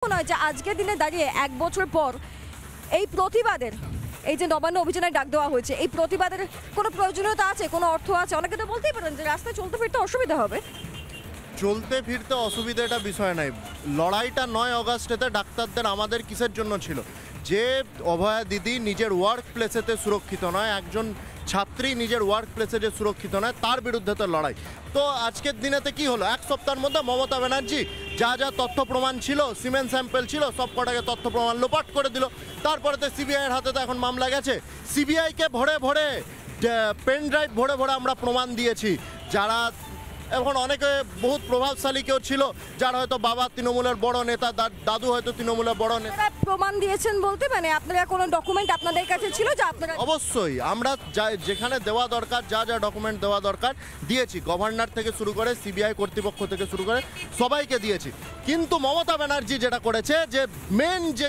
নয় যে আজকের দিনে দাঁড়িয়ে 1 বছর পর এই প্রতিবাদের এই যে নবান্ন অভিযানের ডাক দেওয়া হয়েছে, এই প্রতিবাদের কোনো প্রয়োজনীয়তা আছে, কোনো অর্থ আছে? অনেকে তো বলতেই পারেন যে রাস্তায় চলতে ফিরতে অসুবিধা হবে। চলতে ফিরতে অসুবিধাটা বিষয় নাই, লড়াইটা 9 আগস্টেতে ডাক্তারদের আমাদের কিসের জন্য ছিল? যে অভয়া দিদি নিজের ওয়ার্ক প্লেসেতে সুরক্ষিত নয়, একজন ছাত্রী নিজের ওয়ার্ক প্লেসে যে সুরক্ষিত নয় তার বিরুদ্ধে তো লড়াই। তো আজকের দিনেতে কি হলো? 1 সপ্তাহের মধ্যে মমতা ব্যানার্জি যা যা তথ্য প্রমাণ ছিল, সিমেন্ট স্যাম্পেল ছিল, সব কটাকে তথ্য প্রমাণ লোপাট করে দিল। তারপরেতে সিবিআইয়ের হাতে তো এখন মামলা গেছে। সিবিআইকে ভরে ভরে পেন ড্রাইভ ভরে ভরে আমরা প্রমাণ দিয়েছি। যারা এখন অনেকে বহুত প্রভাবশালী কেউ ছিল, যার হয়তো বাবা তৃণমূলের বড় নেতা, দাদু হয়তো তৃণমূলের বড় নেতা। প্রমাণ দিয়েছেন বলতে মানে আপনারা কোনো ডকুমেন্ট আপনাদের কাছে ছিল যে আপনারা? অবশ্যই আমরা যেখানে দেওয়া দরকার, যা যা ডকুমেন্ট দেওয়া দরকার দিয়েছি। গভর্নর থেকে শুরু করে সিবিআই কর্তৃপক্ষ থেকে শুরু করে সবাইকে দিয়েছি। কিন্তু মমতা ব্যানার্জি যেটা করেছে, যে মেন যে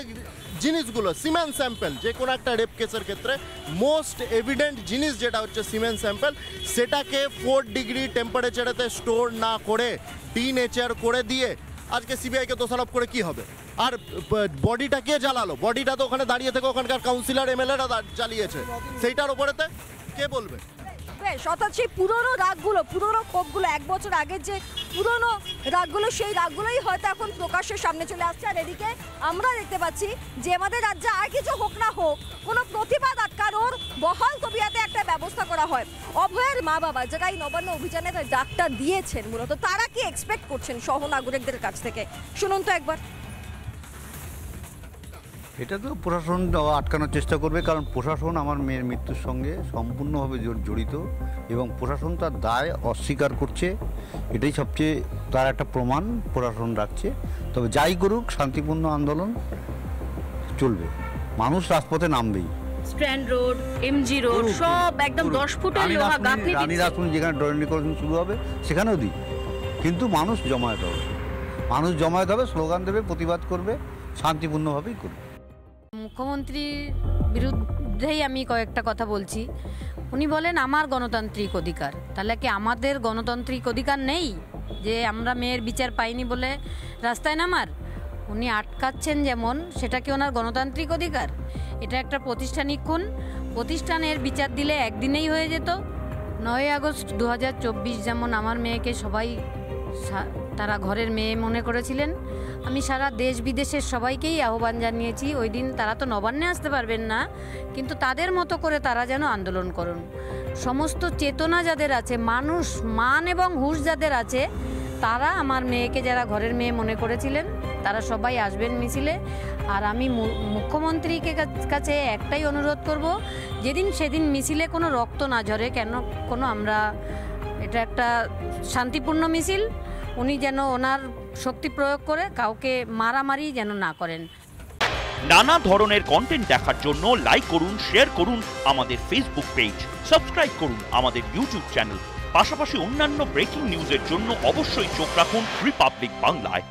জিনিসগুলো সিমেন্ট স্যাম্পেল, যে কোনো একটা রেপ কেসের ক্ষেত্রে মোস্ট এভিডেন্ট জিনিস যেটা হচ্ছে সিমেন্ট স্যাম্পেল, সেটাকে 4 ডিগ্রি টেম্পারেচারেতে স্টোর না করে ডিনেচার করে দিয়ে আজকে সিবিআইকে দোষারোপ করে কি হবে? আর বডিটা কে জ্বালালো? বডিটা তো ওখানে দাঁড়িয়ে থেকে ওখানকার কাউন্সিলর এমএলএরা জ্বালিয়েছে, সেইটার ওপরেতে কে বলবে? অর্থাৎ সেই পুরোনো রাগগুলো, পুরোনো ক্ষোভগুলো, 1 বছর আগের যে পুরোনো রাগগুলো, সেই রাগগুলোই হয়তো এখন প্রকাশ্যের সামনে চলে আসছে। আর এদিকে আমরা দেখতে পাচ্ছি যে আমাদের রাজ্যে আর কিছু হোক না হোক, কোনো প্রতিবাদ আটকানোর বহাল তবিয়াতে একটা ব্যবস্থা করা হয়। অভয়ের মা বাবা যারা এই নবান্ন অভিযানের ডাকটা দিয়েছেন, মূলত তারা কি এক্সপেক্ট করছেন সহনাগরিকদের কাছ থেকে? শুনুন তো একবার। এটা তো প্রশাসন আটকানোর চেষ্টা করবে, কারণ প্রশাসন আমার মেয়ের মৃত্যুর সঙ্গে সম্পূর্ণভাবে জড়িত এবং প্রশাসন তার দায় অস্বীকার করছে। এটাই সবচেয়ে তার একটা প্রমাণ প্রশাসন রাখছে। তবে যাই করুক, শান্তিপূর্ণ আন্দোলন চলবে, মানুষ রাজপথে নামবেই। স্ট্র্যান্ড রোড, এমজি রোড সব একদম 10 ফুটের লোহা গাঁথনি দিচ্ছে। রানী রাসমণি যেখানে ডেকোরেশন শুরু হবে সেখানেও দিই, কিন্তু মানুষ জমায়েত হবে, মানুষ জমায়েত হবে, স্লোগান দেবে, প্রতিবাদ করবে, শান্তিপূর্ণভাবেই করবে। মুখ্যমন্ত্রীর বিরুদ্ধেই আমি কয়েকটা কথা বলছি। উনি বলেন আমার গণতান্ত্রিক অধিকার, তাহলে কি আমাদের গণতান্ত্রিক অধিকার নেই যে আমরা মেয়ের বিচার পাইনি বলে রাস্তায় নামার? উনি আটকাচ্ছেন যেমন, সেটা কি ওনার গণতান্ত্রিক অধিকার? এটা একটা প্রাতিষ্ঠানিক খুন। প্রতিষ্ঠানের বিচার দিলে একদিনেই হয়ে যেত। 9 আগস্ট 2024 যেমন আমার মেয়েকে সবাই তারা ঘরের মেয়ে মনে করেছিলেন, আমি সারা দেশ বিদেশের সবাইকেই আহ্বান জানিয়েছি, ওই দিন তারা তো নবান্নে আসতে পারবেন না, কিন্তু তাদের মতো করে তারা যেন আন্দোলন করুন। সমস্ত চেতনা যাদের আছে, মানুষ মান এবং হুঁশ যাদের আছে, তারা আমার মেয়েকে যারা ঘরের মেয়ে মনে করেছিলেন তারা সবাই আসবেন মিছিলে। আর আমি মুখ্যমন্ত্রীকে কাছে একটাই অনুরোধ করব, যেদিন সেদিন মিছিলে কোনো রক্ত না ঝরে, কেন কোনো আমরা এটা একটা শান্তিপূর্ণ মিছিল, উনি যেন ওনার শক্তি প্রয়োগ করে কাউকে মারামারি যেন না করেন। নানা ধরনের কন্টেন্ট দেখার জন্য লাইক করুন, শেয়ার করুন আমাদের ফেসবুক পেজ, সাবস্ক্রাইব করুন আমাদের ইউটিউব চ্যানেল। পাশাপাশি অন্যান্য ব্রেকিং নিউজের জন্য অবশ্যই চোখ রাখুন রিপাবলিক বাংলায়।